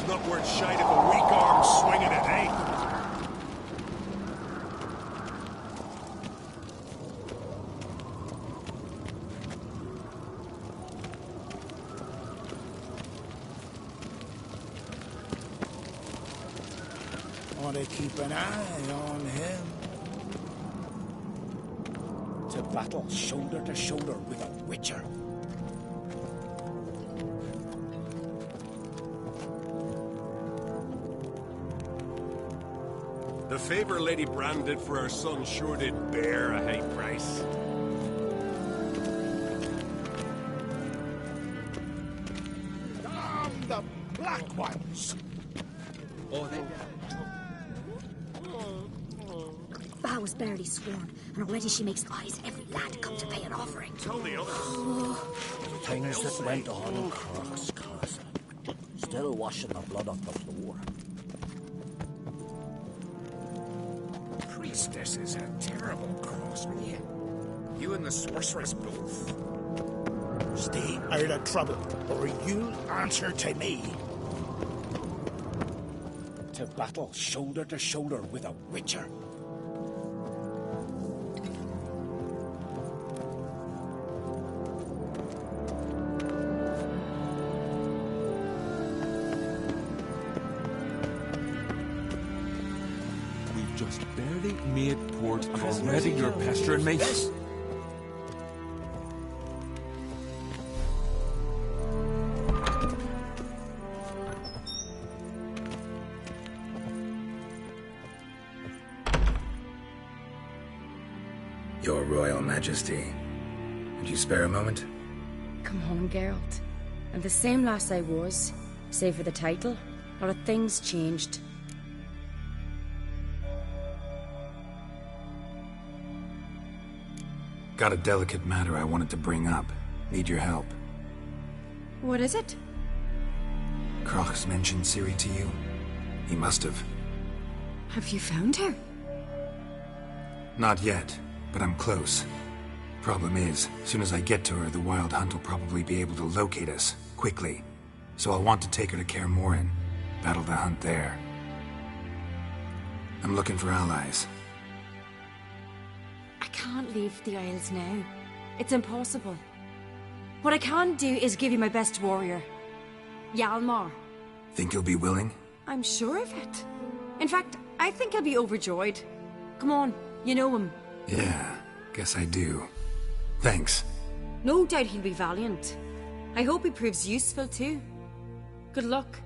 blade's not worth shite if a weak arm's swinging it, eh? Ought to keep an eye on him. To battle shoulder to shoulder with a witcher. The favor Lady Brand did for her son sure did bear a high price. Damn the black ones! Oh, they... Vow was barely sworn, and already she makes eyes at every lad come to pay an offering. Tell the others. Things that went on in Croc's castle. Still washing the blood off the floor. Priestess is a terrible cross with you. You and the sorceress both. Stay out of trouble, or you'll answer to me. To battle shoulder to shoulder with a witcher. Just barely made port, and already you're pestering me. Yes. Your Royal Majesty, would you spare a moment? Come on, Geralt. I'm the same lass I was, save for the title. A lot of things changed. Got a delicate matter I wanted to bring up. Need your help. What is it? Croc's mentioned Ciri to you? He must have. Have you found her? Not yet, but I'm close. Problem is, as soon as I get to her, the Wild Hunt will probably be able to locate us, quickly. So I'll want to take her to Kaer Morhen, battle the hunt there. I'm looking for allies. I can't leave the Isles now. It's impossible. What I can do is give you my best warrior, Hjalmar. Think you'll be willing? I'm sure of it. In fact, I think he'll be overjoyed. Come on, you know him. Yeah, guess I do. Thanks. No doubt he'll be valiant. I hope he proves useful too. Good luck.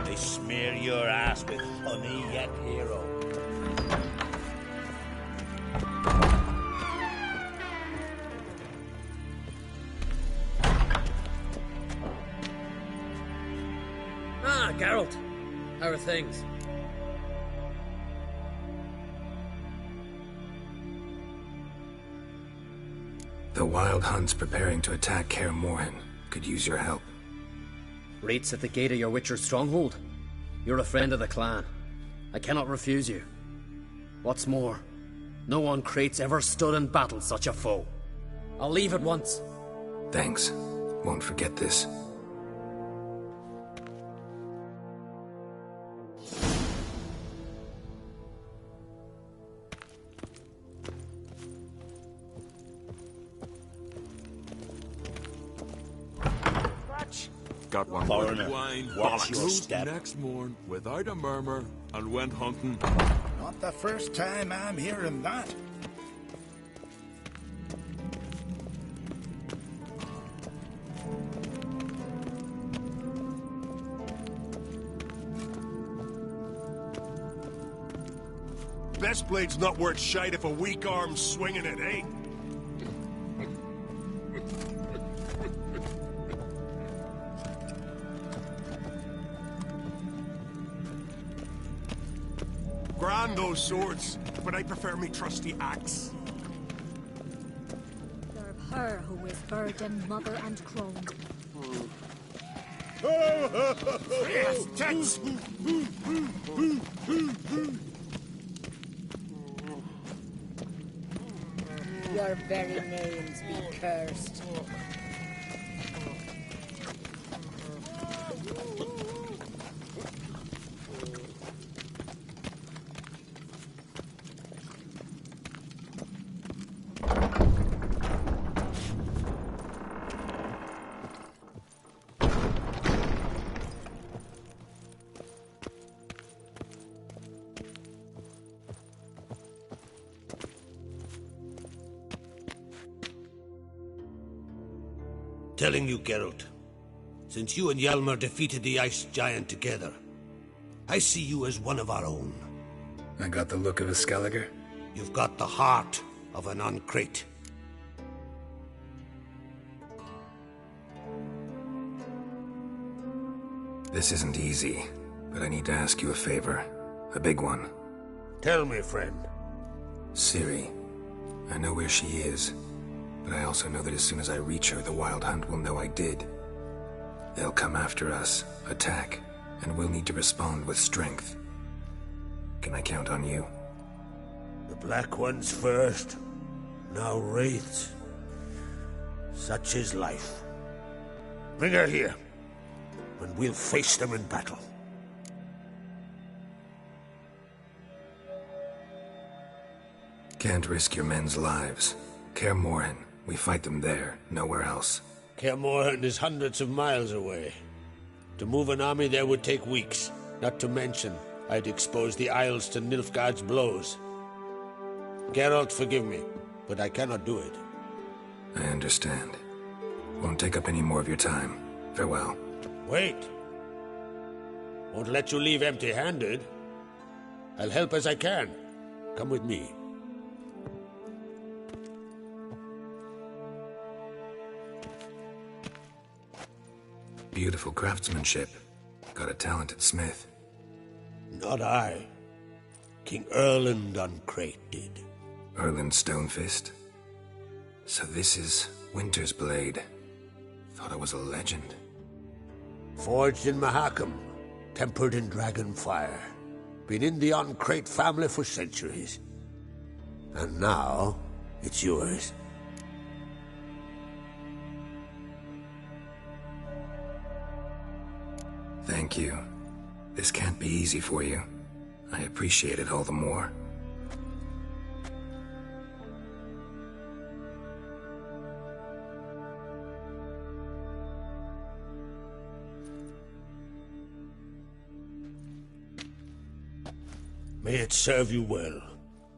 They smear your ass with honey yet, hero. Ah, Geralt. How are things? The Wild Hunt's preparing to attack Kaer Morhen. Could use your help. Rates at the gate of your Witcher's stronghold. You're a friend of the clan. I cannot refuse you. What's more, no one Crate's ever stood in battle such a foe. I'll leave at once. Thanks. Won't forget this. Got one Foreigner, wine, watch your rose step. next morn without a murmur, and went hunting. Not the first time I'm hearing that. Best blade's not worth shite if a weak arm's swinging it, eh? Grand those swords, but I prefer me trusty axe. Serve her who is burden, mother, and crone. Yes, tits! Your very names be cursed. Telling you, Geralt, since you and Hjalmar defeated the Ice Giant together, I see you as one of our own. I got the look of a Skelliger? You've got the heart of an Uncrate. This isn't easy, but I need to ask you a favor. A big one. Tell me, friend. Ciri. I know where she is. But I also know that as soon as I reach her, the Wild Hunt will know I did. They'll come after us, attack, and we'll need to respond with strength. Can I count on you? The Black Ones first, now Wraiths. Such is life. Bring her here, and we'll face them in battle. Can't risk your men's lives. Kaer Morhen. We fight them there, nowhere else. Kaer Morhen is hundreds of miles away. To move an army there would take weeks. Not to mention, I'd expose the Isles to Nilfgaard's blows. Geralt, forgive me, but I cannot do it. I understand. Won't take up any more of your time. Farewell. Wait. Won't let you leave empty-handed. I'll help as I can. Come with me. Beautiful craftsmanship. Got a talented smith. Not I. King Erland Uncrate did. Erland Stonefist? So this is Winter's Blade. Thought I was a legend. Forged in Mahakam, tempered in dragon fire. Been in the Uncrate family for centuries. And now, it's yours. Thank you. This can't be easy for you. I appreciate it all the more. May it serve you well.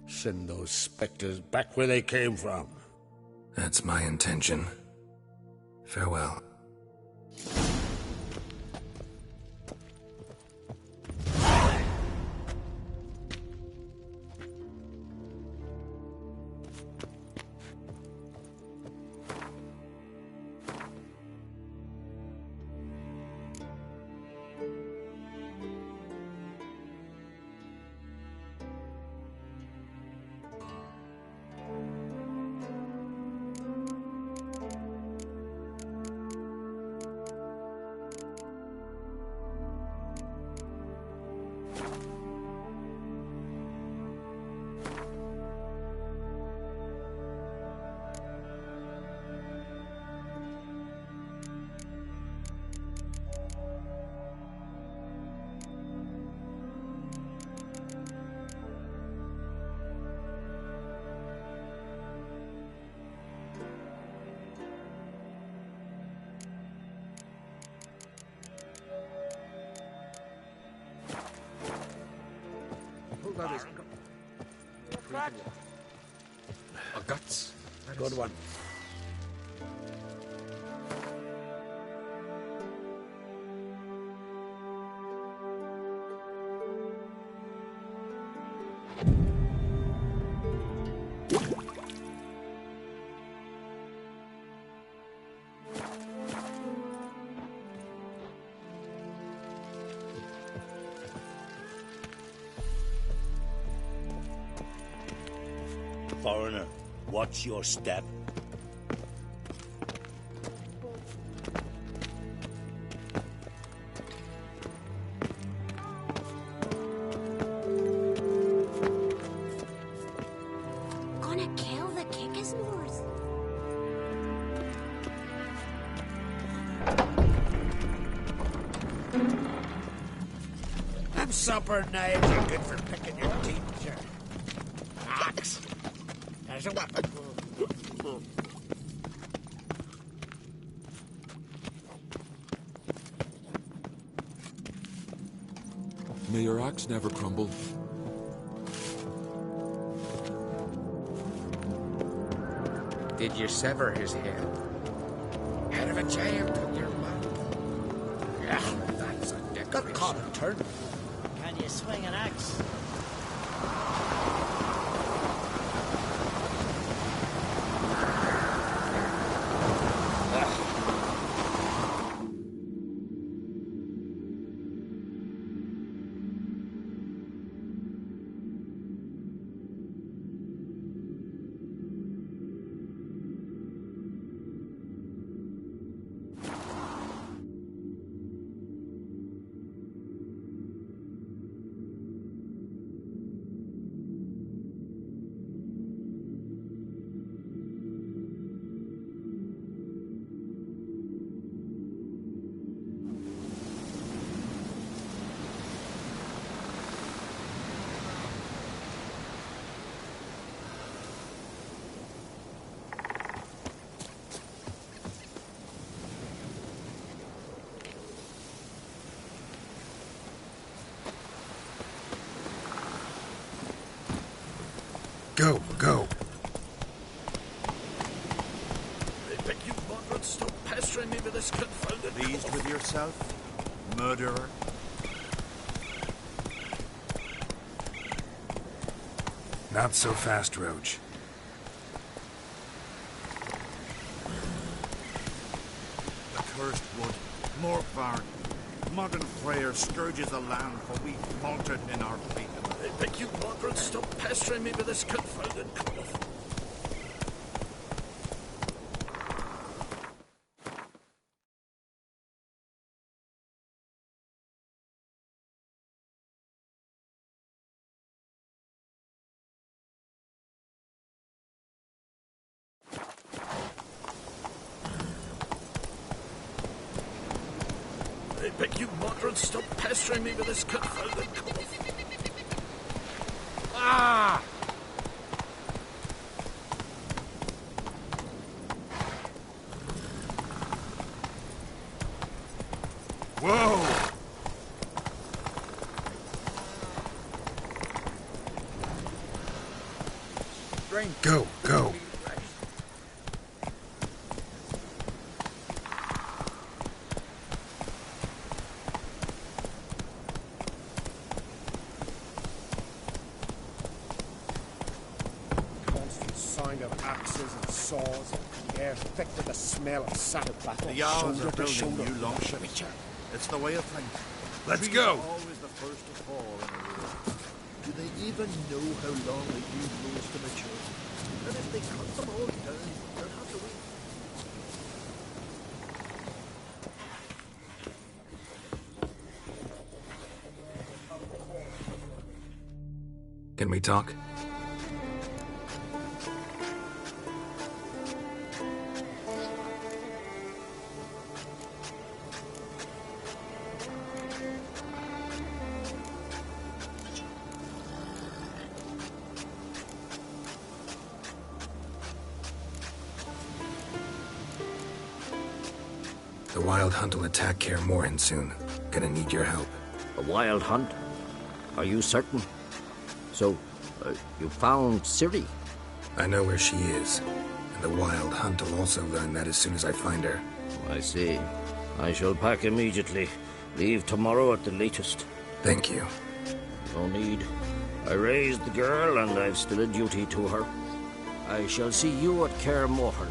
Send those specters back where they came from. That's my intention. Farewell. A guts. Good one. Foreigner, watch your step. Gonna kill the Kickers more? supper knives are good for picking your teeth, sir. Axe. There's a weapon. May your axe never crumble. Did you sever his head? Head of a giant on your mouth. Yeah, that's a decoration. Got caught and turned. Can you swing an axe? Go. I beg you, Margaret, stop pestering me with this confounded... Pleased with yourself, murderer? Not so fast, Roach. Accursed wood, more barn. Modern prayer scourges the land, for we faltered in our faith. I beg you, Margaret, stop pestering me with this confounded cloth. I beg you, Margaret, stop pestering me with this confounded cloth. Ah! Whoa! Go. Sound of axes and saws, the air thick with the smell of saddle battle. The Jarls shoulder are to building shoulder. new longships. It's the way of things. Let's Trees go. are always the first to fall in a war. Do they even know how long they use those to mature? And if they cut them all down, they'll have to wait. Can we talk? The Wild Hunt will attack Kaer Morhen soon. Gonna need your help. A wild hunt? Are you certain? So, you found Ciri? I know where she is. And the Wild Hunt will also learn that as soon as I find her. I see. I shall pack immediately. Leave tomorrow at the latest. Thank you. No need. I raised the girl, and I've still a duty to her. I shall see you at Kaer Morhen.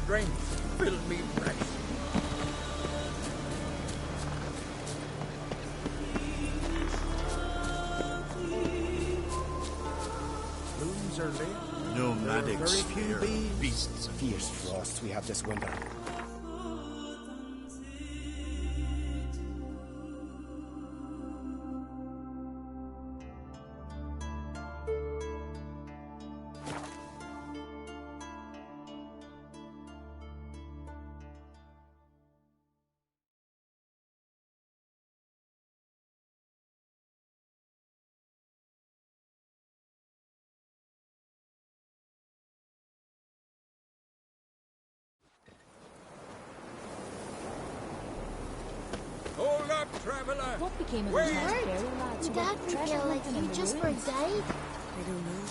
Strength, fill me fresh. Moons are late. Nomadics fear beasts. Fierce frosts we have this winter. Hold up, traveler! What became of the Wait! fairy lads who Dad were would treasure yell like hunting you in the just for a ruins? day. I don't know,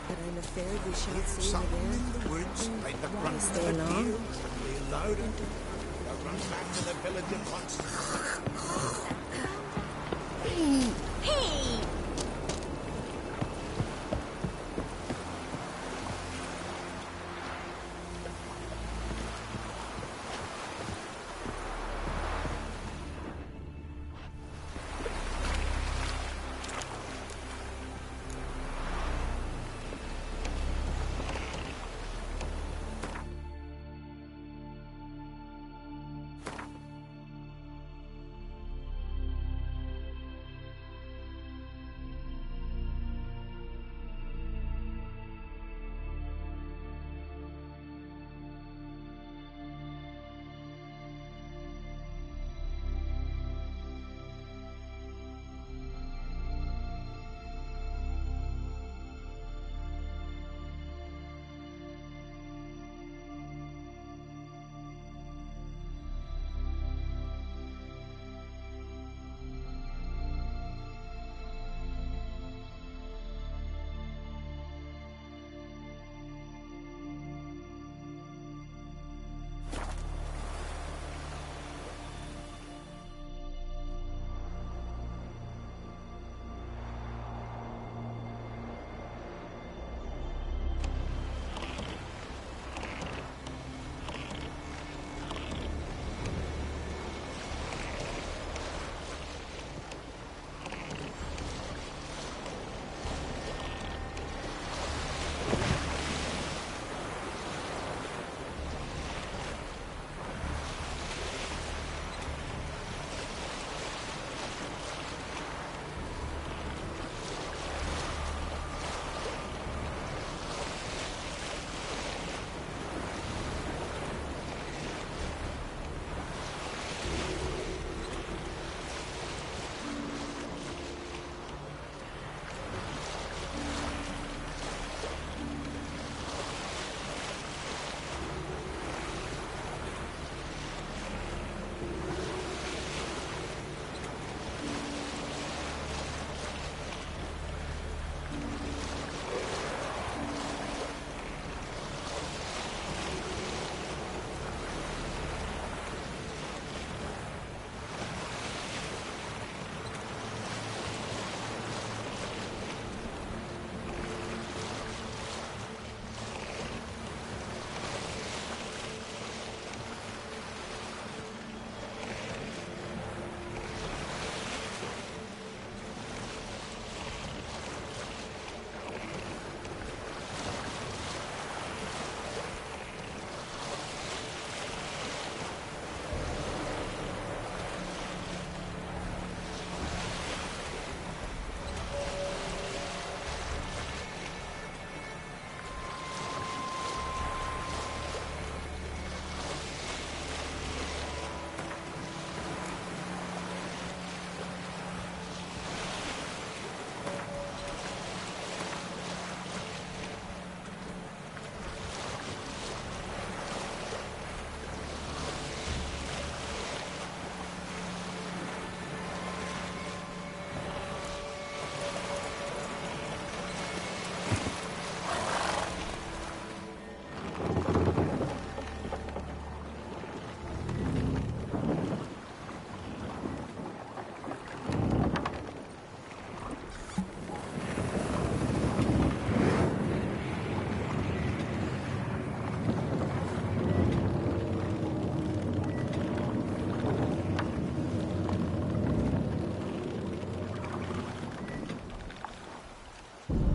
but I'm afraid we shan't see him Something again. in the woods, like the grunt of stay a long? deer, suddenly louder. They'll run back to the village at once. Hey!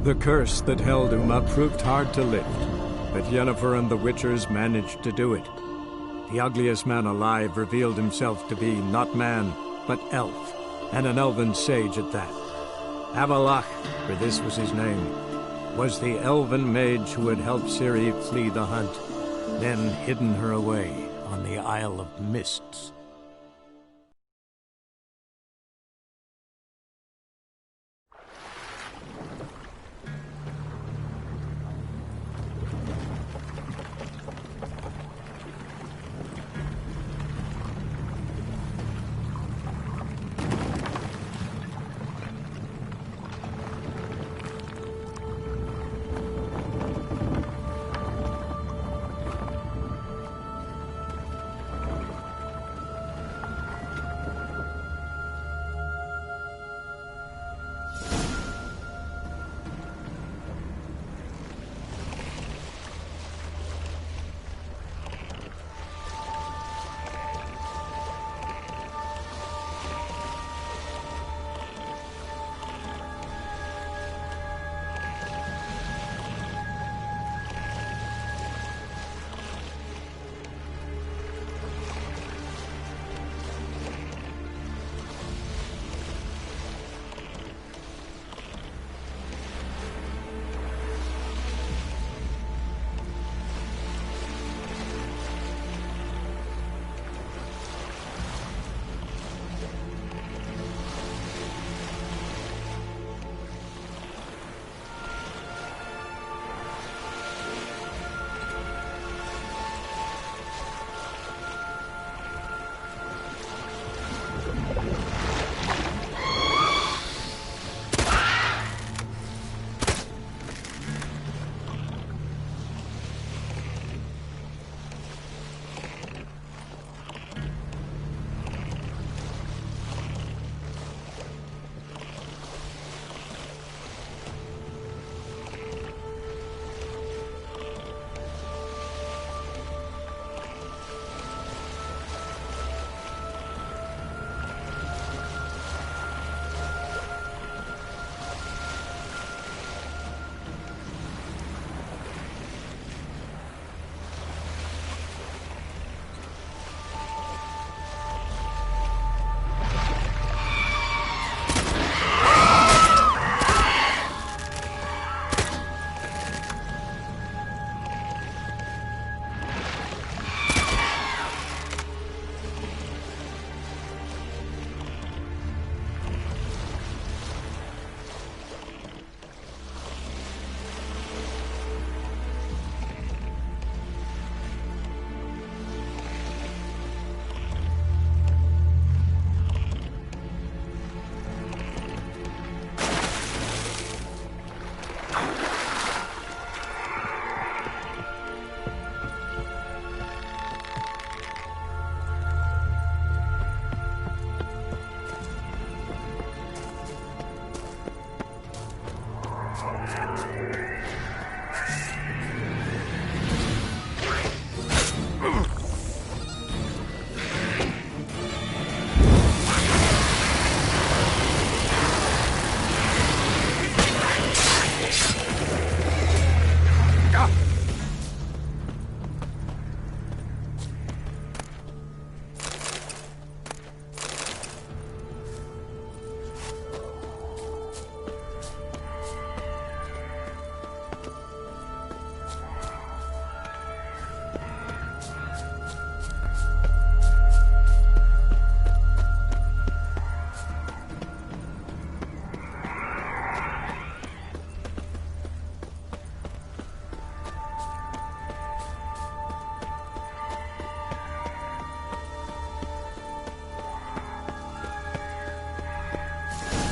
The curse that held Uma proved hard to lift, but Yennefer and the Witchers managed to do it. The ugliest man alive revealed himself to be not man, but elf, and an elven sage at that. Avalach, for this was his name, was the elven mage who had helped Ciri flee the hunt, then hidden her away on the Isle of Mists.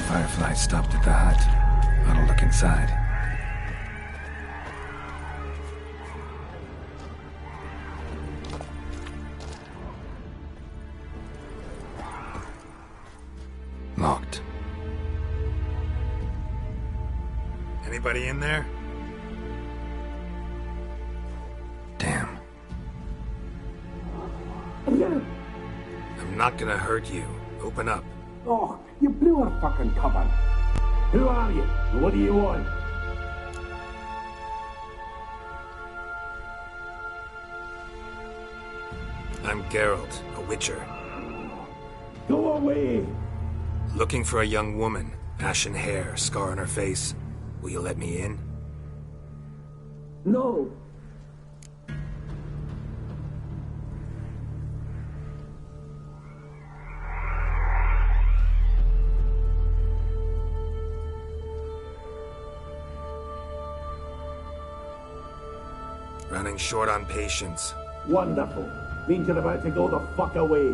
Firefly stopped at the hut. I'll look inside. Locked. Anybody in there? Damn. I'm not gonna hurt you. Open up. Oh, you blew our fucking cover. Who are you? What do you want? I'm Geralt, a witcher. Go away! Looking for a young woman. Ashen hair, scar on her face. Will you let me in? No. Running short on patience. Wonderful. Means you're about to go the fuck away.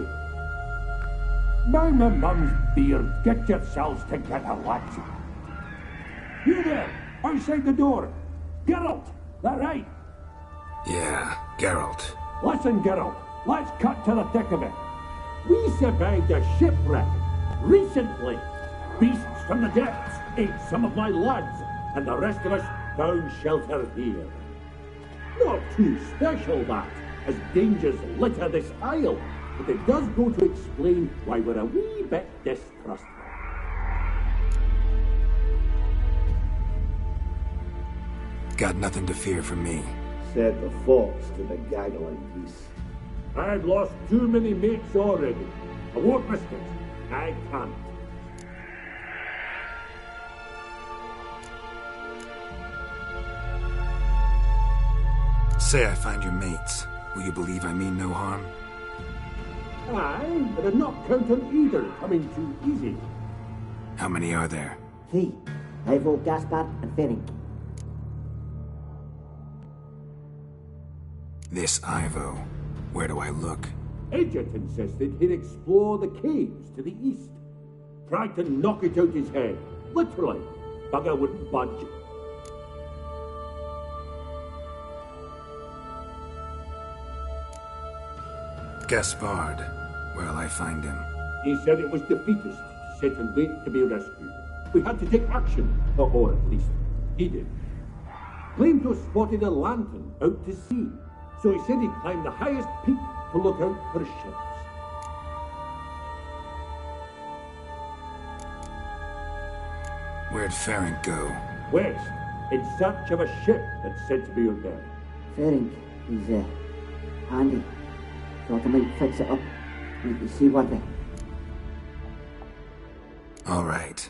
By my mum's beard, get yourselves together, lads. You there, outside the door. Geralt, that right? Yeah, Geralt. Listen, Geralt, let's cut to the thick of it. We survived a shipwreck recently. Beasts from the depths ate some of my lads, and the rest of us found shelter here. Not too special, that, as dangers litter this isle, but it does go to explain why we're a wee bit distrustful. Got nothing to fear from me. Said the fox to the gaggling geese. I've lost too many mates already. I won't risk it. I can't. Say I find your mates. Will you believe I mean no harm? Aye, but I'm not counting either coming too easy. How many are there? 3. Ivo, Gaspard, and Ferenc. This Ivo. Where do I look? Edget insisted he'd explore the caves to the east. Tried to knock it out his head. Literally. Bugger wouldn't budge. Gaspard. Where'll I find him? He said it was defeatist to sit and wait to be rescued. We had to take action, or at least he did. Claimed to have spotted a lantern out to sea, so he said he'd climb the highest peak to look out for ships. Where'd Ferenc go? West, in search of a ship that's said to be out there. Ferenc, he's handy. Thought I might fix it up. Let me see what they... All right.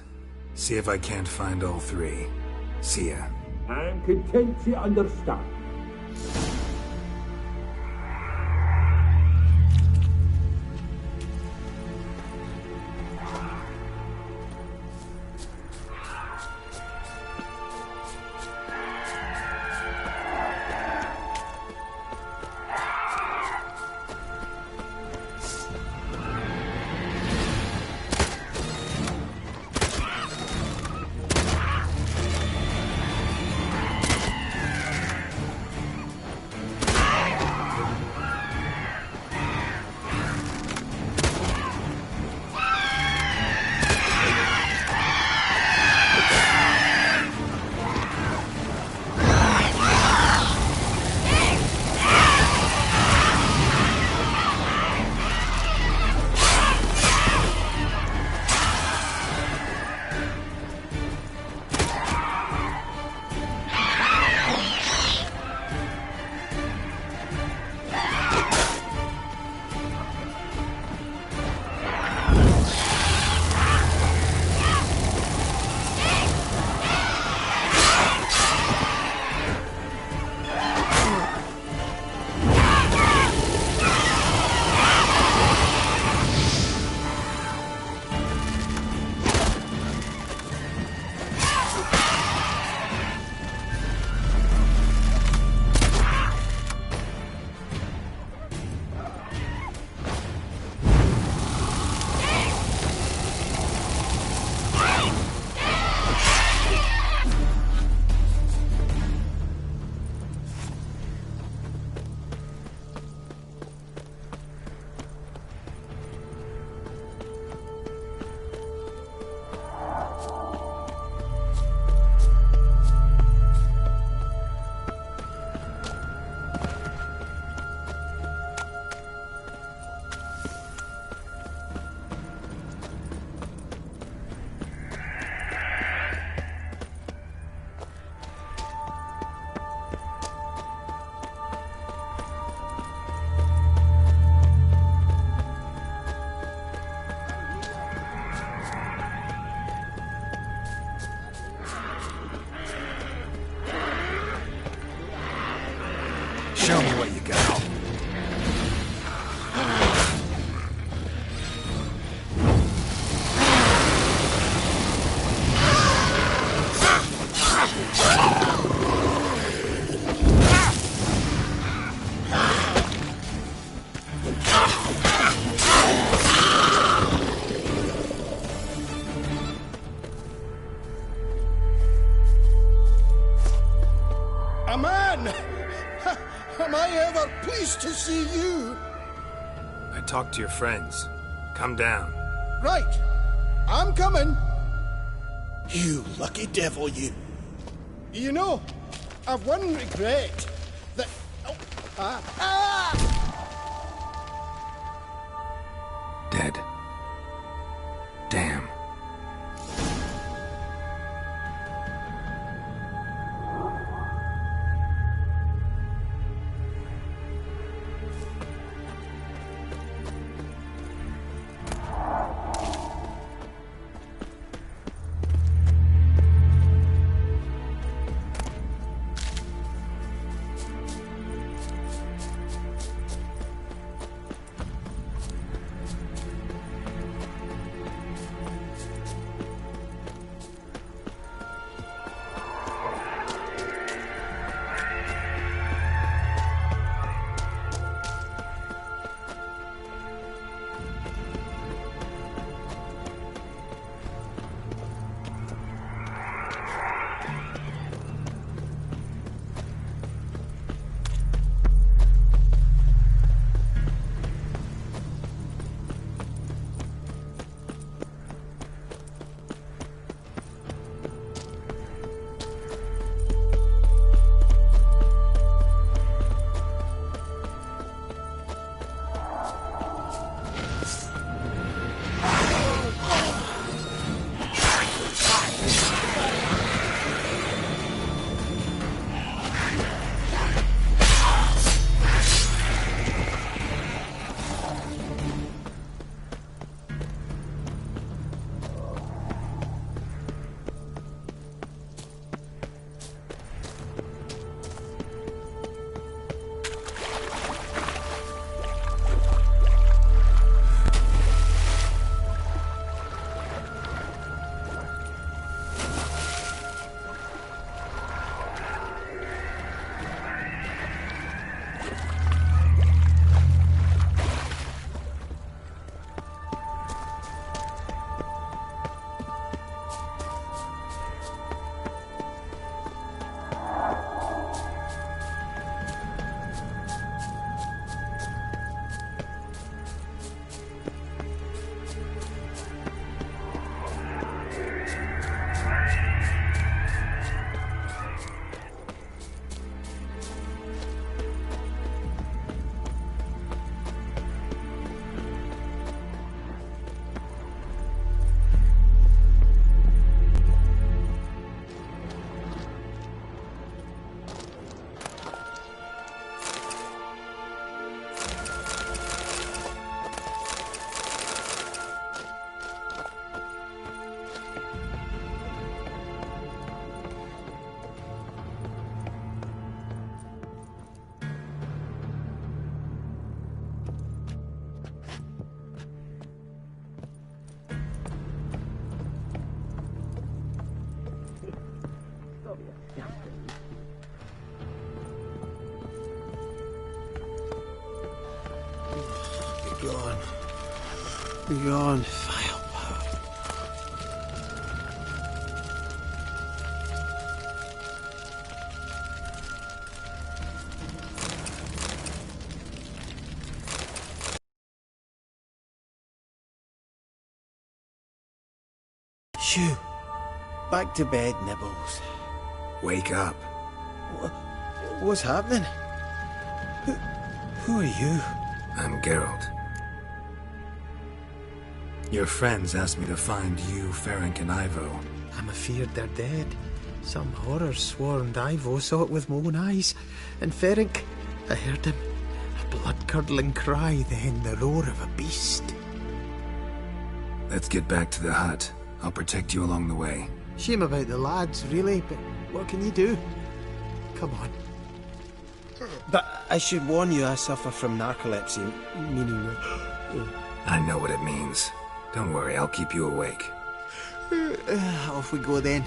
See if I can't find all 3. See ya. I'm content to understand. Show me what you got. A man! Am I ever pleased to see you? I talked to your friends. Come down. Right. I'm coming. You lucky devil, you. You know, I've one regret. That... Oh, Dead. Damn. Begone. Begone, vile power. Shoo. Back to bed, Nibbles. Wake up. What's happening? Who are you? I'm Geralt. Your friends asked me to find you, Ferenc, and Ivo. I'm afeard they're dead. Some horror sworn Ivo saw it with my own eyes. And Ferenc, I heard him. A blood-curdling cry, then the roar of a beast. Let's get back to the hut. I'll protect you along the way. Shame about the lads, really, but what can you do? Come on. But I should warn you, I suffer from narcolepsy, meaning... I know what it means. Don't worry, I'll keep you awake. Off we go then.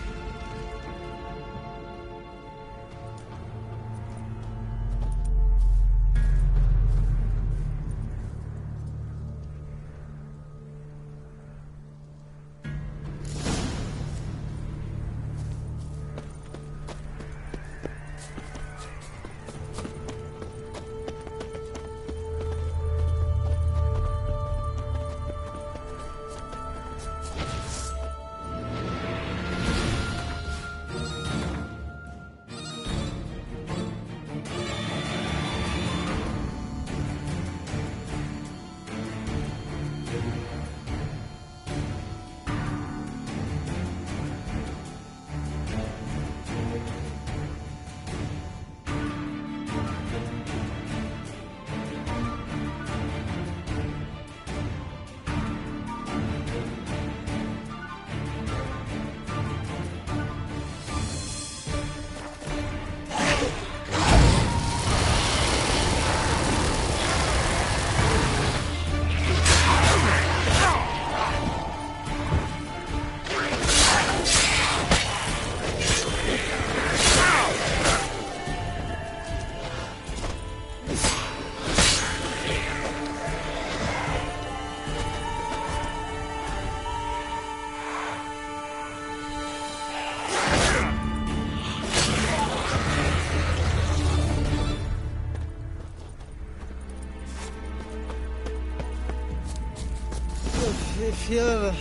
I feel a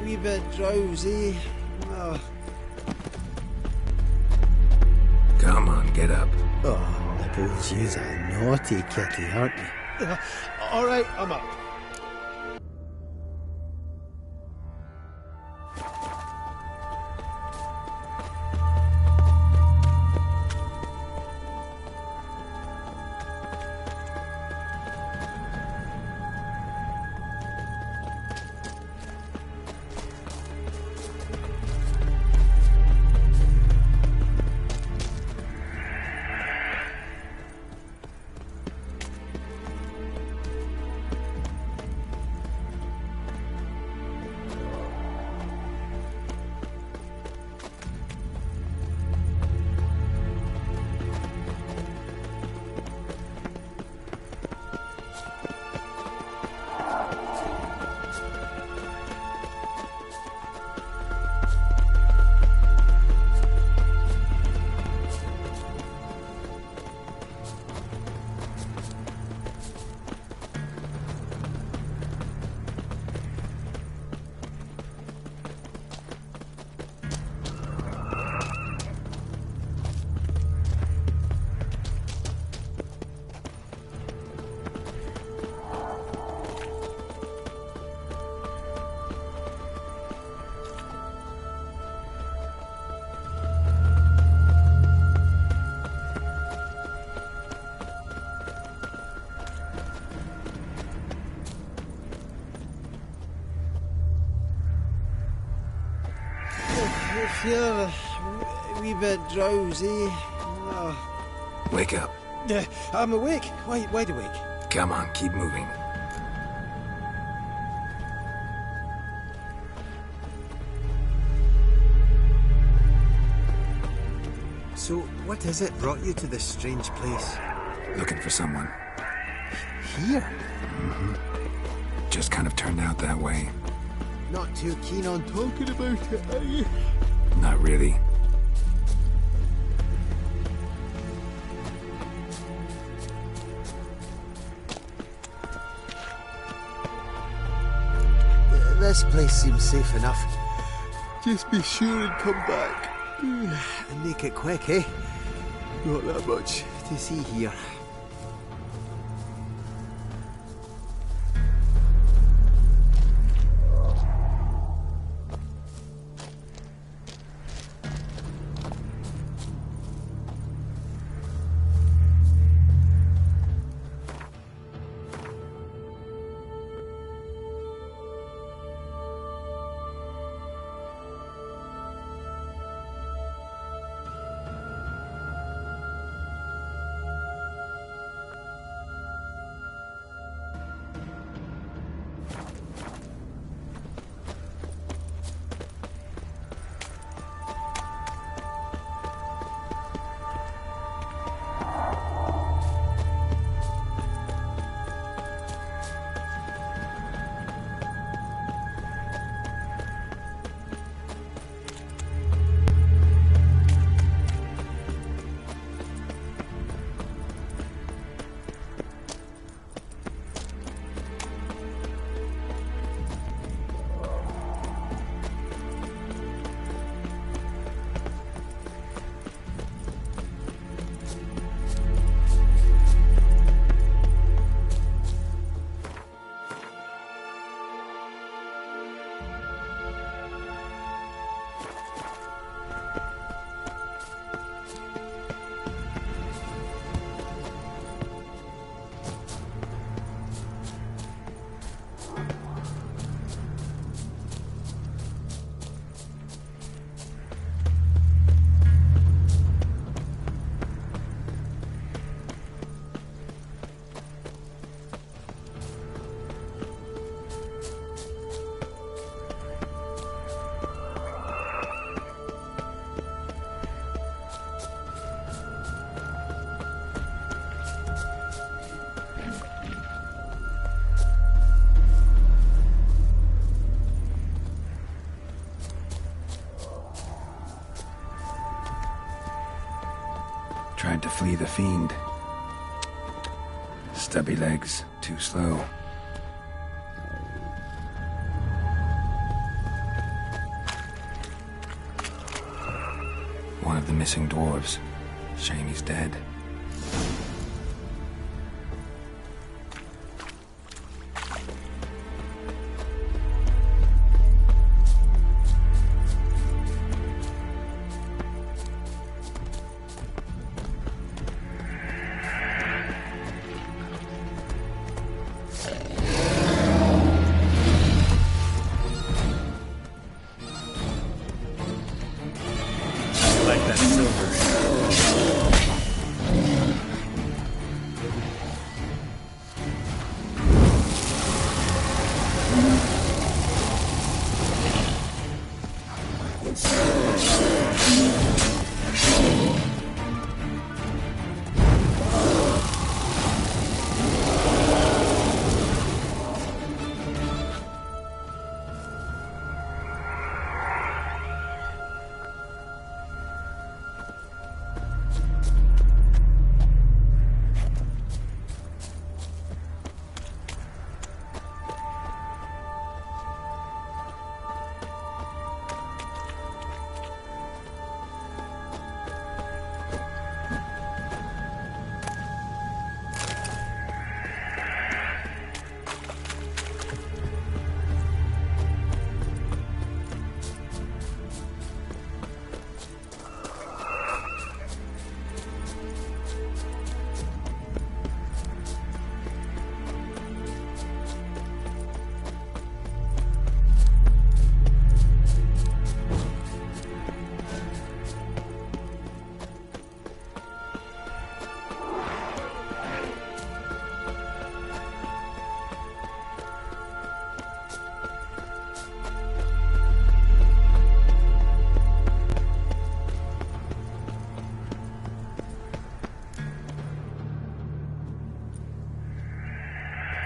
wee bit drowsy. Oh. Come on, get up. Oh, Nibbles, you's a naughty kitty, aren't you? All right, I'm up. I feel a wee bit drowsy. Oh. Wake up. I'm awake. Wide awake. Come on, keep moving. So, what is it brought you to this strange place? Looking for someone. Here? Mm-hmm. Just kind of turned out that way. Not too keen on talking about it, are you? Not really. This place seems safe enough. Just be sure and come back. And make it quick, eh? Not that much to see here. tried to flee the fiend. Stubby legs, too slow. One of the missing dwarves. Shame he's dead.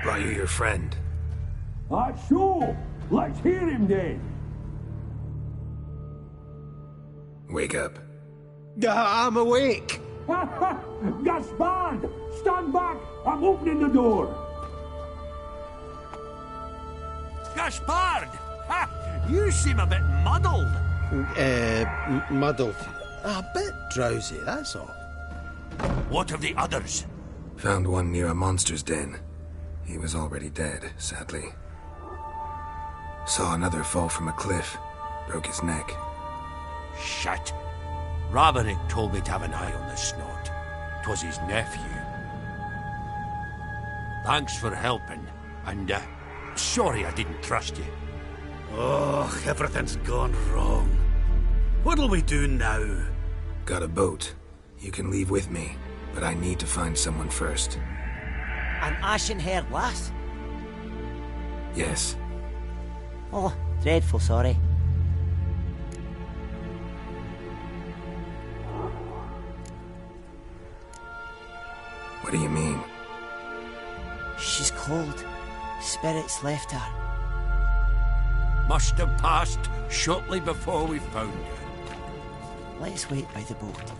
Brought you your friend. Sure. Let's hear him then. Wake up. I'm awake. Gaspard! Stand back! I'm opening the door. Gaspard! Ha! You seem a bit muddled. Muddled. A bit drowsy, that's all. What of the others? Found one near a monster's den. He was already dead, sadly. Saw another fall from a cliff. Broke his neck. Shit. Roderick told me to have an eye on the snot. 'Twas his nephew. Thanks for helping, and sorry I didn't trust you. Oh, everything's gone wrong. What'll we do now? Got a boat. You can leave with me, but I need to find someone first. An ashen-haired lass? Yes. Oh, dreadful sorry. What do you mean? She's cold. Spirits left her. Must have passed shortly before we found her. Let's wait by the boat.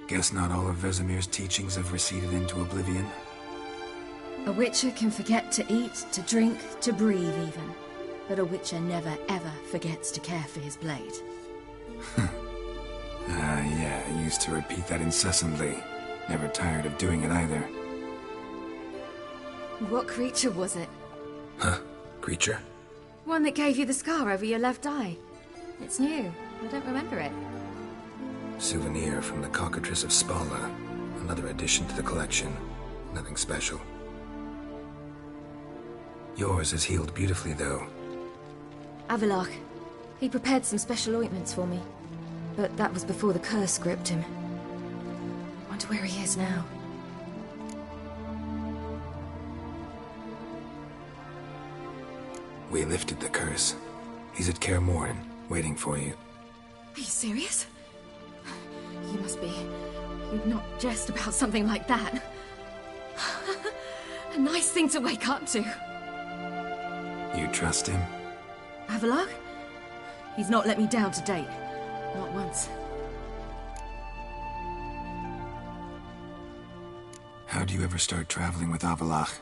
Guess not all of Vesemir's teachings have receded into oblivion. A witcher can forget to eat, to drink, to breathe even. But a witcher never ever forgets to care for his blade. Yeah, I used to repeat that incessantly. Never tired of doing it either. What creature was it? Huh? Creature? One that gave you the scar over your left eye. It's new. I don't remember it. Souvenir from the Cockatrice of Spala. Another addition to the collection. Nothing special. Yours is healed beautifully, though. Avallac'h. He prepared some special ointments for me. But that was before the curse gripped him. Wonder where he is now. We lifted the curse. He's at Kaer Morhen, waiting for you. Are you serious? You must be. You'd not jest about something like that. A nice thing to wake up to. You trust him? Avallac'h? He's not let me down to date. Not once. How'd you ever start traveling with Avallac'h?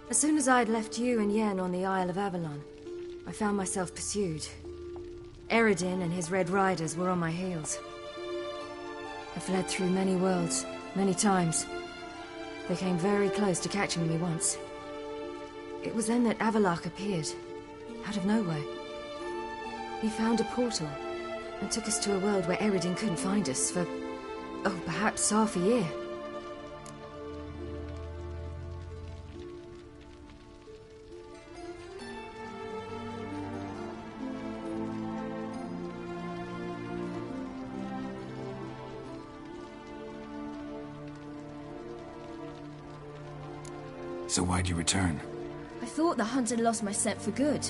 As soon as I'd left you and Yen on the Isle of Avalon, I found myself pursued. Eredin and his Red Riders were on my heels. I fled through many worlds, many times. They came very close to catching me once. It was then that Avallac'h appeared, out of nowhere. He found a portal, and took us to a world where Eredin couldn't find us for, oh, perhaps half a year. So why'd you return? I thought the hunt had lost my scent for good.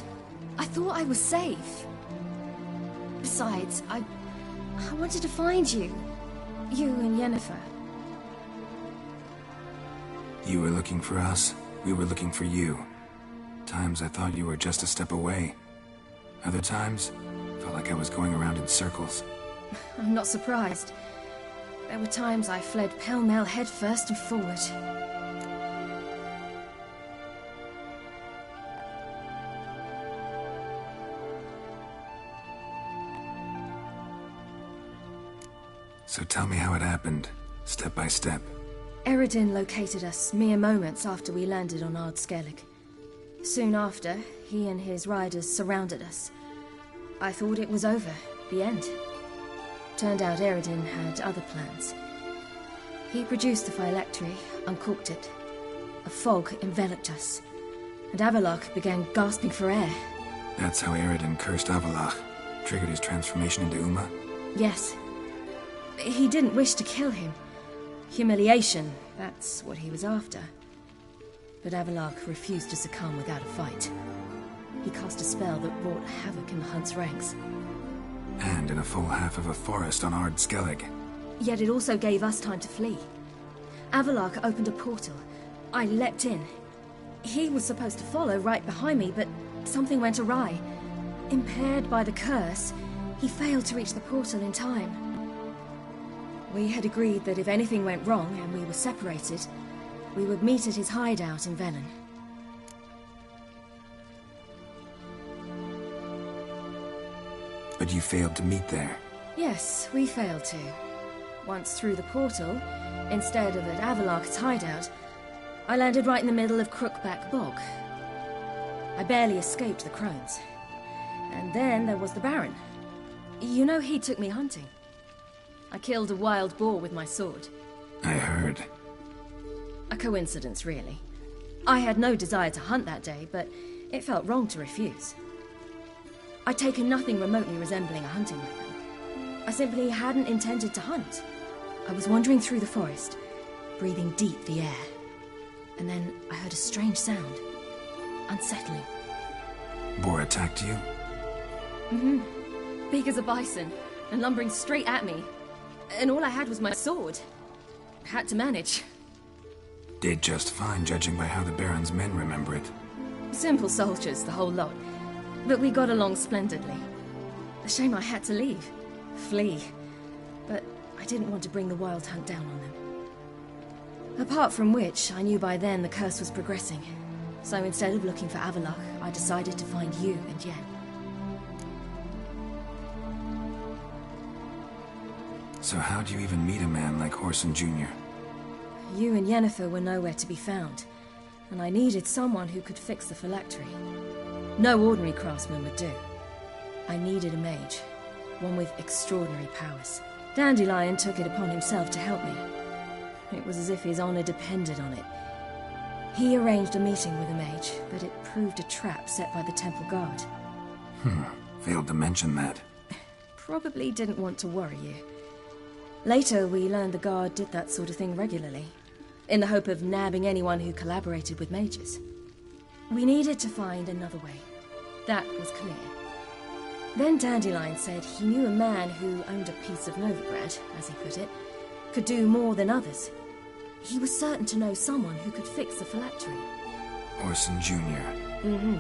I thought I was safe. Besides, I wanted to find you. You and Yennefer. You were looking for us, we were looking for you. Times I thought you were just a step away. Other times, felt like I was going around in circles. I'm not surprised. There were times I fled pell-mell headfirst and forward. So tell me how it happened, step by step. Eredin located us mere moments after we landed on Ard Skellig. Soon after, he and his riders surrounded us. I thought it was over, the end. Turned out Eredin had other plans. He produced the phylactery, uncorked it. A fog enveloped us, and Avallac'h began gasping for air. That's how Eredin cursed Avallac'h, triggered his transformation into Uma? Yes. He didn't wish to kill him. Humiliation, that's what he was after. But Avallac'h refused to succumb without a fight. He cast a spell that wrought havoc in the Hunt's ranks. And in a full half of a forest on Ard Skellig. Yet it also gave us time to flee. Avallac'h opened a portal. I leapt in. He was supposed to follow right behind me, but something went awry. Impaired by the curse, he failed to reach the portal in time. We had agreed that if anything went wrong and we were separated, we would meet at his hideout in Velen. But you failed to meet there. Yes, we failed to. Once through the portal, instead of at Avallac'h's hideout, I landed right in the middle of Crookback Bog. I barely escaped the crones. And then there was the Baron. You know, he took me hunting. I killed a wild boar with my sword. I heard. A coincidence, really. I had no desire to hunt that day, but it felt wrong to refuse. I'd taken nothing remotely resembling a hunting weapon. I simply hadn't intended to hunt. I was wandering through the forest, breathing deep the air. And then I heard a strange sound. Unsettling. Boar attacked you? Mm-hmm. Big as a bison, and lumbering straight at me. And all I had was my sword. Had to manage. Did just fine, judging by how the Baron's men remember it. Simple soldiers, the whole lot. But we got along splendidly. A shame I had to leave. Flee. I didn't want to bring the Wild Hunt down on them. Apart from which, I knew by then the curse was progressing. So instead of looking for Avallac'h, I decided to find you and Yen. So how'd you even meet a man like Orson Jr.? You and Yennefer were nowhere to be found, and I needed someone who could fix the phylactery. No ordinary craftsman would do. I needed a mage, one with extraordinary powers. Dandelion took it upon himself to help me. It was as if his honor depended on it. He arranged a meeting with a mage, but it proved a trap set by the temple guard. Failed to mention that. Probably didn't want to worry you. Later, we learned the guard did that sort of thing regularly, in the hope of nabbing anyone who collaborated with mages. We needed to find another way. That was clear. Then Dandelion said he knew a man who owned a piece of Novigrad, as he put it, could do more than others. He was certain to know someone who could fix the phylactery. Orson Jr. Mm-hmm.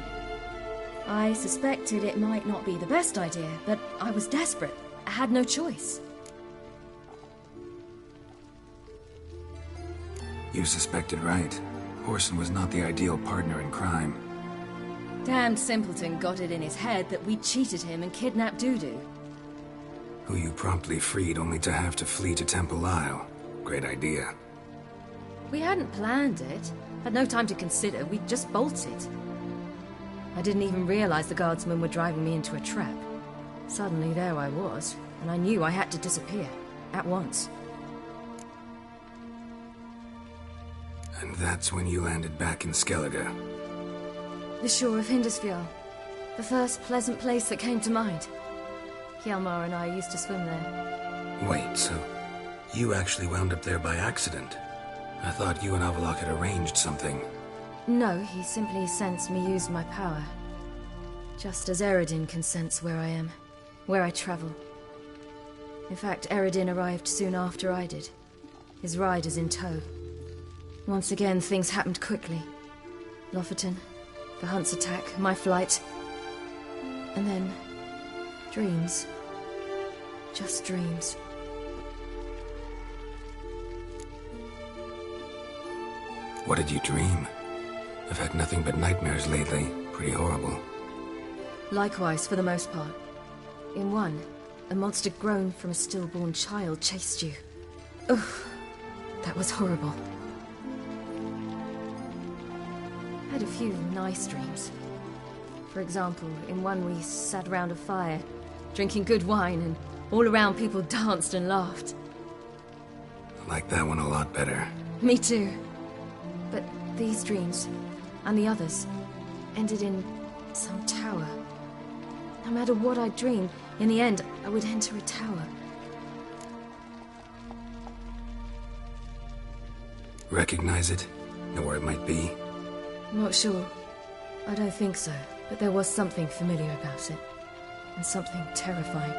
I suspected it might not be the best idea, but I was desperate. I had no choice. You suspected right. Orson was not the ideal partner in crime. Damned simpleton got it in his head that we cheated him and kidnapped Dudu. Who you promptly freed only to have to flee to Temple Isle. Great idea. We hadn't planned it. Had no time to consider. We just bolted. I didn't even realize the guardsmen were driving me into a trap. Suddenly there I was, and I knew I had to disappear. At once. And that's when you landed back in Skellige. The shore of Hindisfjall. The first pleasant place that came to mind. Hjalmar and I used to swim there. Wait, so you actually wound up there by accident? I thought you and Avallac'h had arranged something. No, he simply sensed me use my power. Just as Eredin can sense where I am, where I travel. In fact, Eredin arrived soon after I did. His riders in tow. Once again, things happened quickly. Lofoten, the Hunt's attack, my flight. And then... dreams. Just dreams. What did you dream? I've had nothing but nightmares lately. Pretty horrible. Likewise, for the most part. In one, a monster grown from a stillborn child chased you. Ugh, that was horrible. I had a few nice dreams. For example, in one we sat around a fire, drinking good wine, and all around people danced and laughed. I like that one a lot better. Me too. But these dreams, and the others, ended in some tower. No matter what I dreamed, in the end, I would enter a tower. Recognize it? Know where it might be? Not sure. I don't think so, but there was something familiar about it. And something terrifying.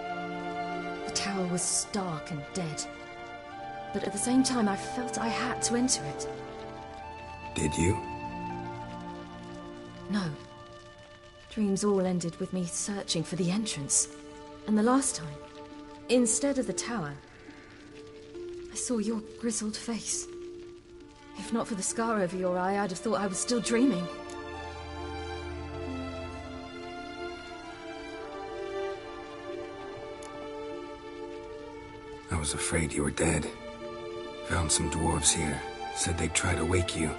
The tower was stark and dead. But at the same time, I felt I had to enter it. Did you? No. Dreams all ended with me searching for the entrance. And the last time, instead of the tower, I saw your grizzled face. If not for the scar over your eye, I'd have thought I was still dreaming. I was afraid you were dead. Found some dwarves here. Said they'd try to wake you,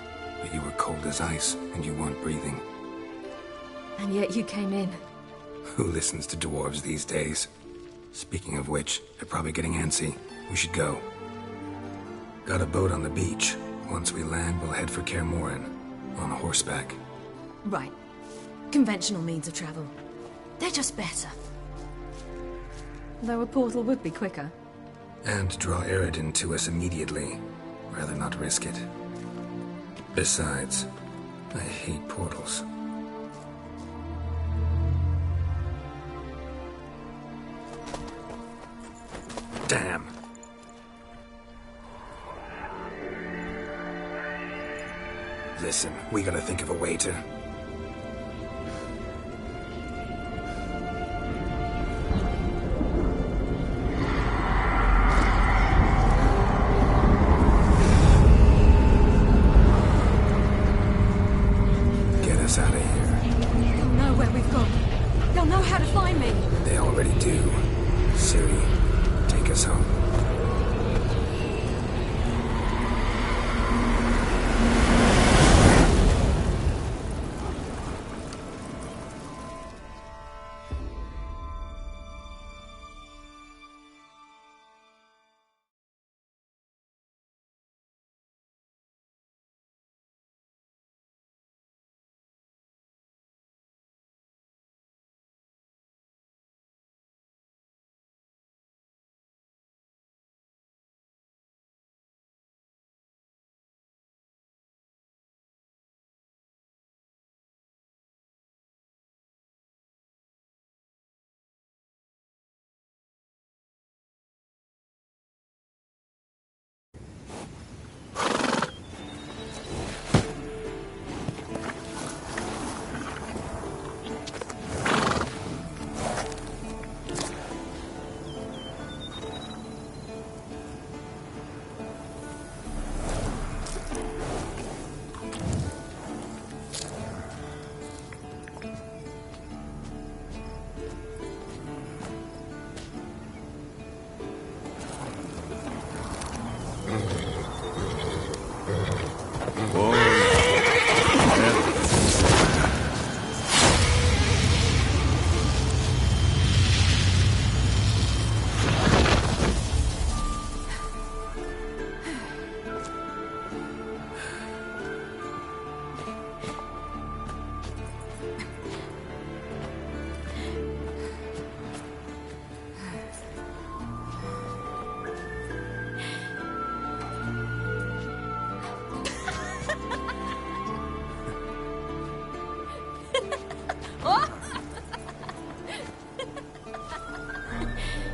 but you were cold as ice and you weren't breathing. And yet you came in. Who listens to dwarves these days? Speaking of which, they're probably getting antsy. We should go. Got a boat on the beach. Once we land, we'll head for Kaer Morhen. On horseback. Right. Conventional means of travel. They're just better. Though a portal would be quicker. And draw Eredin to us immediately. Rather not risk it. Besides, I hate portals. Damn. Listen, we gotta think of a way to...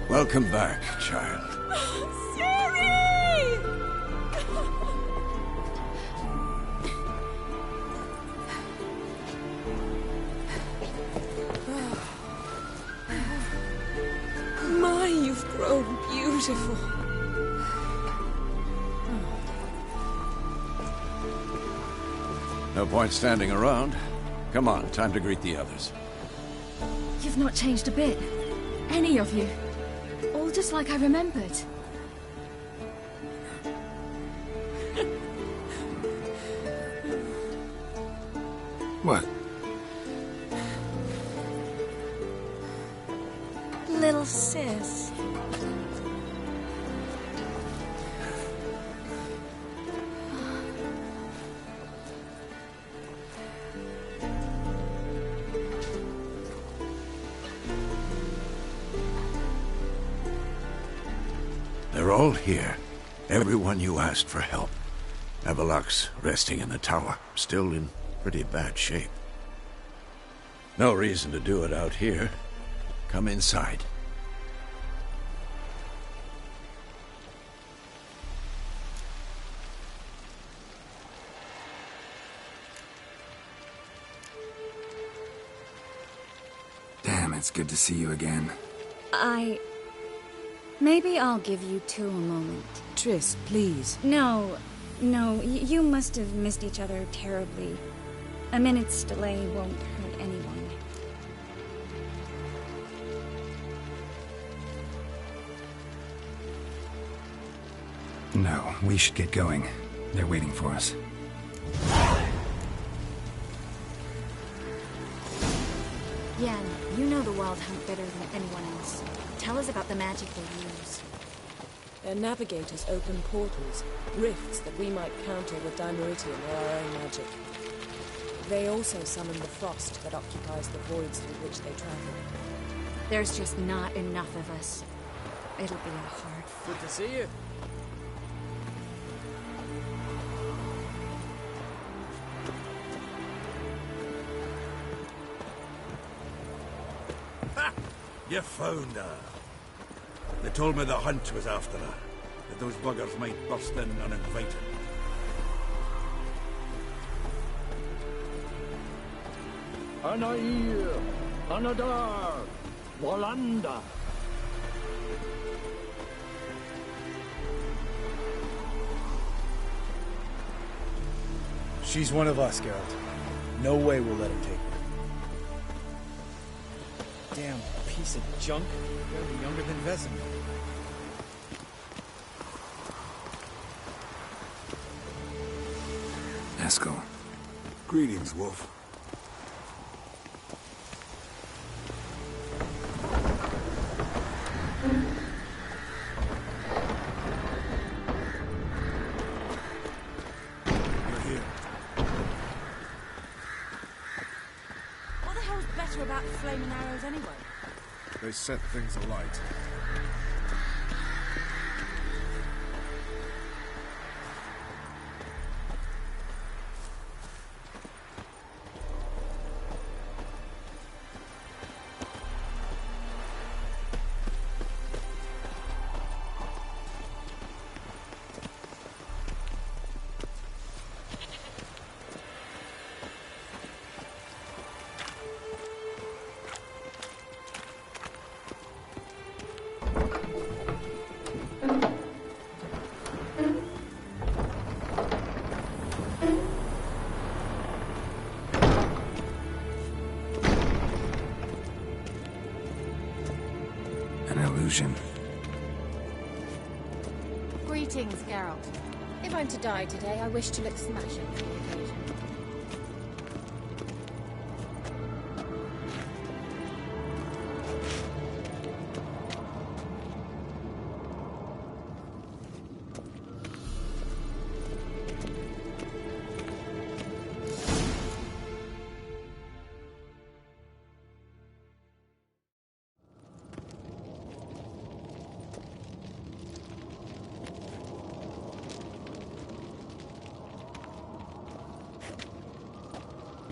Welcome back, child. My, you've grown beautiful. No point standing around. Come on, time to greet the others. You've not changed a bit. Any of you. All just like I remembered. What? Little sis. They're all here. Everyone you asked for help. Avalok's resting in the tower, still in pretty bad shape. No reason to do it out here. Come inside. Damn, it's good to see you again. Maybe I'll give you two a moment. Triss, please. No, you must have missed each other terribly. A minute's delay won't hurt anyone. No, we should get going. They're waiting for us. Yan, you know the Wild Hunt better than anyone else. Tell us about the magic they use. Their navigators open portals, rifts that we might counter with Dimeridian or our own magic. They also summon the frost that occupies the voids through which they travel. There's just not enough of us. It'll be a hard fight. Good to see you. Ha! You found her. They told me the hunt was after her, that those buggers might burst in uninvited. Anair, Anadar, Walanda. She's one of us, Geralt. No way we'll let him take her. Damn piece of junk. Barely younger than Vesemir. Eskel. Greetings, Wolf. What the hell's better about flaming arrows anyway? They set things alight. An illusion. Greetings, Geralt. If If I'm to die today, I wish to look smashing for the occasion.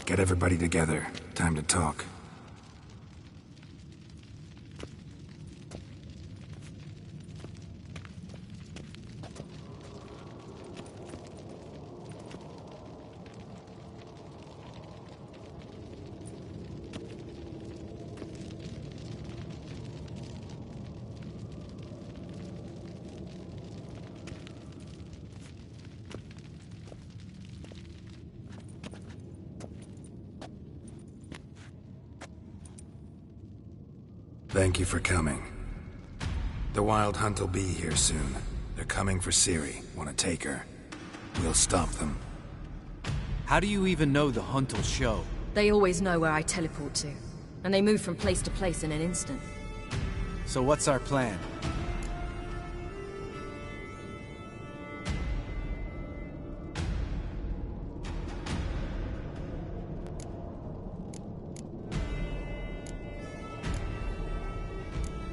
Get everybody together. Time to talk. Thank you for coming. The Wild Hunt will be here soon. They're coming for Ciri. Want to take her? We'll stop them. How do you even know the Hunt will show? They always know where I teleport to. And they move from place to place in an instant. So what's our plan?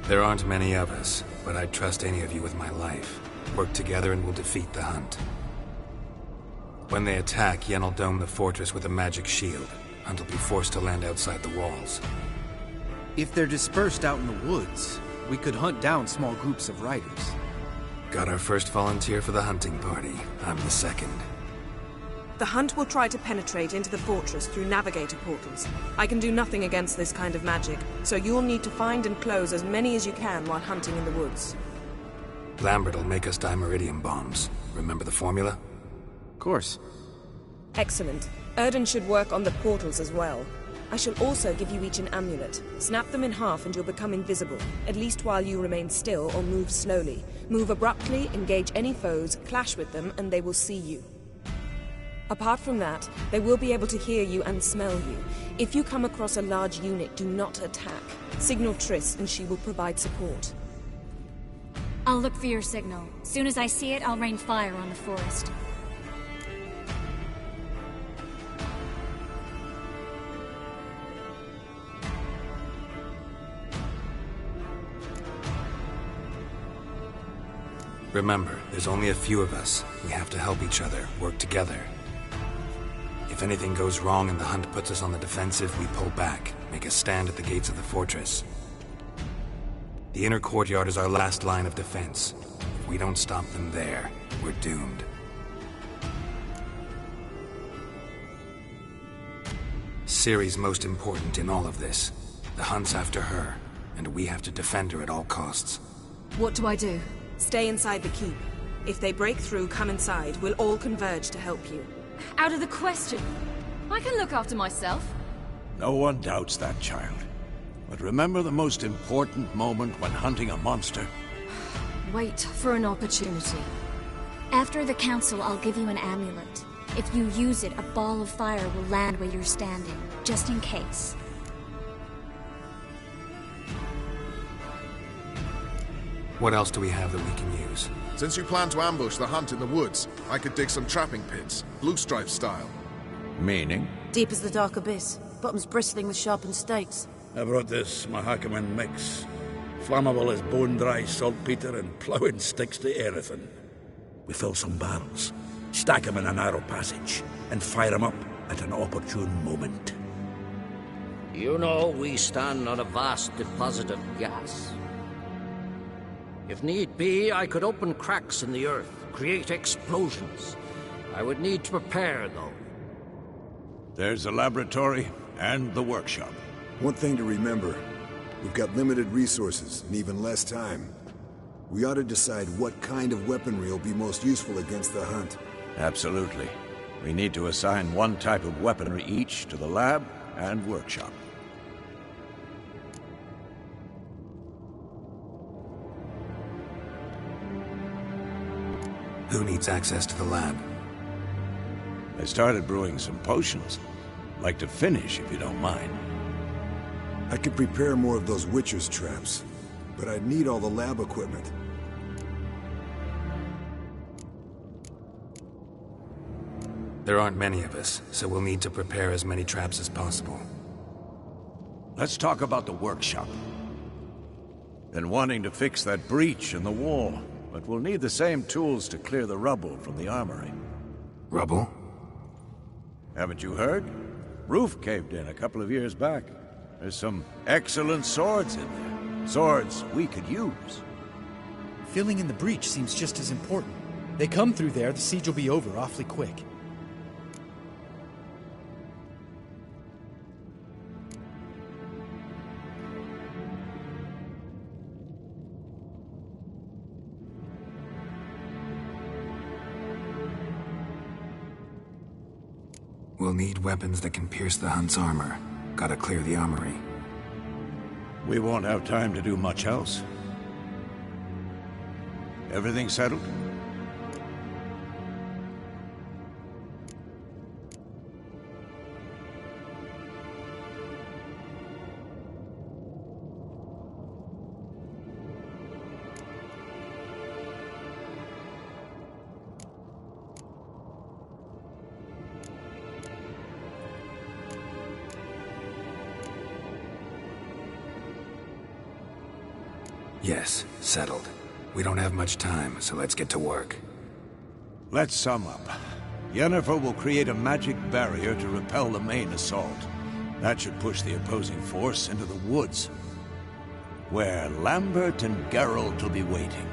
There aren't many of us, but I'd trust any of you with my life. Work together and we'll defeat the Hunt. When they attack, Yen will dome the fortress with a magic shield. Hunt will be forced to land outside the walls. If they're dispersed out in the woods, we could hunt down small groups of riders. Got our first volunteer for the hunting party. I'm the second. The Hunt will try to penetrate into the fortress through navigator portals. I can do nothing against this kind of magic, so you'll need to find and close as many as you can while hunting in the woods. Lambert will make us dimeridium bombs. Remember the formula? Of course. Excellent. Erden should work on the portals as well. I shall also give you each an amulet. Snap them in half and you'll become invisible, at least while you remain still or move slowly. Move abruptly, engage any foes, clash with them, and they will see you. Apart from that, they will be able to hear you and smell you. If you come across a large unit, do not attack. Signal Triss and she will provide support. I'll look for your signal. Soon as I see it, I'll rain fire on the forest. Remember, there's only a few of us. We have to help each other, work together. If anything goes wrong and the Hunt puts us on the defensive, we pull back, make a stand at the gates of the fortress. The inner courtyard is our last line of defense. If we don't stop them there, we're doomed. Ciri's most important in all of this. The Hunt's after her, and we have to defend her at all costs. What do I do? Stay inside the keep. If they break through, come inside. We'll all converge to help you. Out of the question. I can look after myself. No one doubts that, child. But remember the most important moment when hunting a monster? Wait for an opportunity. After the council, I'll give you an amulet. If you use it, a ball of fire will land where you're standing, just in case. What else do we have that we can use? Since you plan to ambush the Hunt in the woods, I could dig some trapping pits, blue stripe style. Meaning? Deep as the dark abyss, bottoms bristling with sharpened stakes. I brought this Mahakaman mix. Flammable as bone-dry saltpeter and ploughing sticks to anything. We fill some barrels, stack them in a narrow passage, and fire them up at an opportune moment. You know, we stand on a vast deposit of gas. If need be, I could open cracks in the earth, create explosions. I would need to prepare, though. There's the laboratory and the workshop. One thing to remember, we've got limited resources and even less time. We ought to decide what kind of weaponry will be most useful against the Hunt. Absolutely. We need to assign one type of weaponry each to the lab and workshop. Who needs access to the lab? I started brewing some potions. Like to finish, if you don't mind. I could prepare more of those Witcher's traps, but I'd need all the lab equipment. There aren't many of us, so we'll need to prepare as many traps as possible. Let's talk about the workshop. Been wanting to fix that breach in the wall, but we'll need the same tools to clear the rubble from the armory. Rubble? Haven't you heard? Roof caved in a couple of years back. There's some excellent swords in there. Swords we could use. Filling in the breach seems just as important. They come through there, the siege will be over awfully quick. We'll need weapons that can pierce the Hunt's armor. Gotta clear the armory. We won't have time to do much else. Everything settled? Yes, settled. We don't have much time, so let's get to work. Let's sum up. Yennefer will create a magic barrier to repel the main assault. That should push the opposing force into the woods, where Lambert and Geralt will be waiting.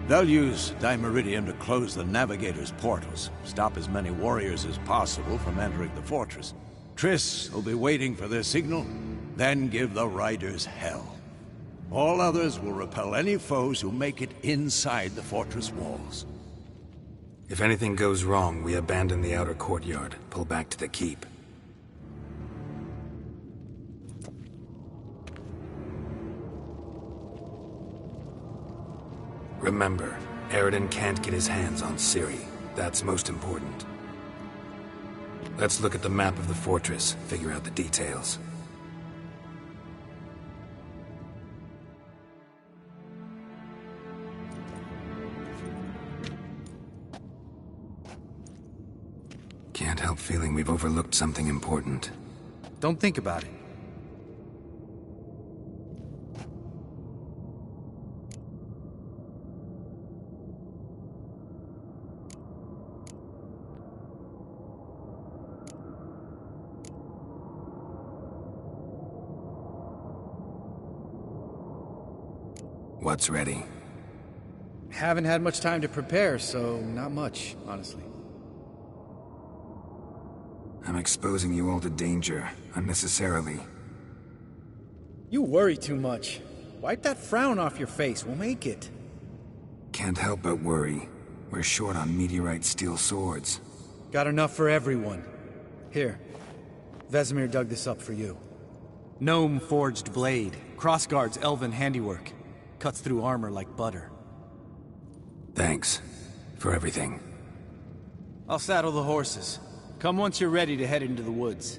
They'll use Dimeridium to close the Navigator's portals, stop as many warriors as possible from entering the fortress. Triss will be waiting for their signal, then give the riders hell. All others will repel any foes who make it inside the fortress walls. If anything goes wrong, we abandon the outer courtyard, pull back to the keep. Remember, Eridan can't get his hands on Ciri. That's most important. Let's look at the map of the fortress, figure out the details. Can't help feeling we've overlooked something important. Don't think about it. What's ready? Haven't had much time to prepare, so not much, honestly. I'm exposing you all to danger, unnecessarily. You worry too much. Wipe that frown off your face, we'll make it. Can't help but worry. We're short on meteorite steel swords. Got enough for everyone. Here, Vesemir dug this up for you. Gnome-forged blade. Crossguard's elven handiwork. Cuts through armor like butter. Thanks. For everything. I'll saddle the horses. Come once you're ready to head into the woods.